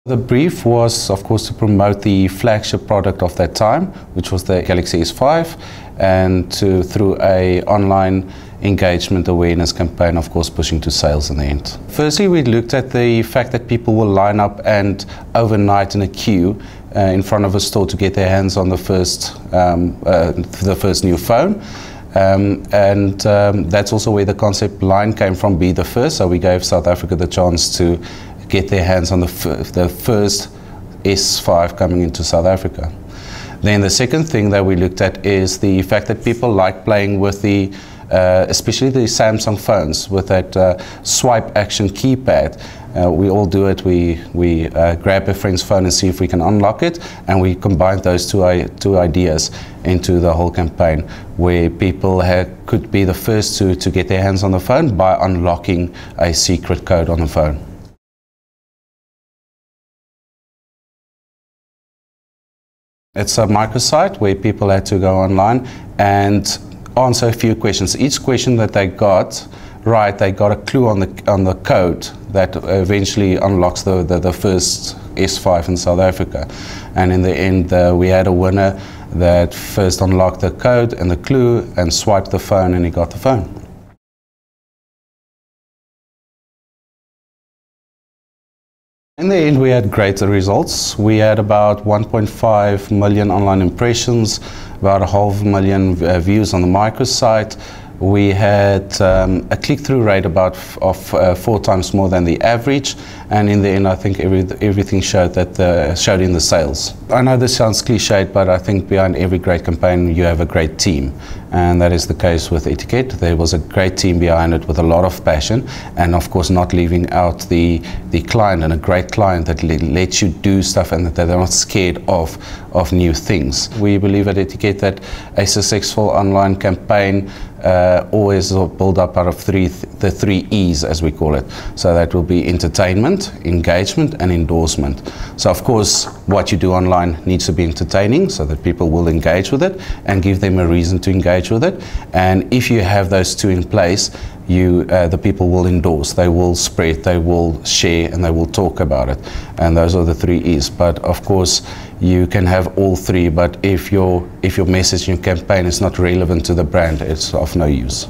The brief was, of course, to promote the flagship product of that time, which was the Galaxy S5, and through a online engagement awareness campaign, of course, pushing to sales in the end. Firstly, we looked at the fact that people will line up and overnight in a queue in front of a store to get their hands on the first new phone. That's also where the concept line came from, Be the First. So we gave South Africa the chance to get their hands on the first S5 coming into South Africa. Then the second thing that we looked at is the fact that people like playing with the, especially the Samsung phones, with that swipe action keypad. We all do it. We grab a friend's phone and see if we can unlock it, and we combined those two ideas into the whole campaign, where people could be the first to get their hands on the phone by unlocking a secret code on the phone. It's a microsite where people had to go online and answer a few questions. Each question that they got right, they got a clue on the code that eventually unlocks the first S5 in South Africa. And in the end, we had a winner that first unlocked the code and the clue and swiped the phone, and he got the phone. In the end, we had great results. We had about 1.5 million online impressions, about 500,000 views on the microsite. We had a click-through rate of 4 times more than the average, and in the end, I think everything showed showed in the sales. I know this sounds cliched, but I think behind every great campaign, you have a great team, and that is the case with Etiket. There was a great team behind it with a lot of passion, and of course, not leaving out the client, and a great client that lets you do stuff and that they're not scared of new things. We believe at Etiket that a successful online campaign always build up out of the three E's, as we call it. So that will be entertainment, engagement, and endorsement. So of course, what you do online needs to be entertaining so that people will engage with it and give them a reason to engage with it. And if you have those two in place, the people will endorse, they will spread, they will share, and they will talk about it. And those are the three E's. But of course, you can have all three, but if your message, your campaign is not relevant to the brand, it's of no use.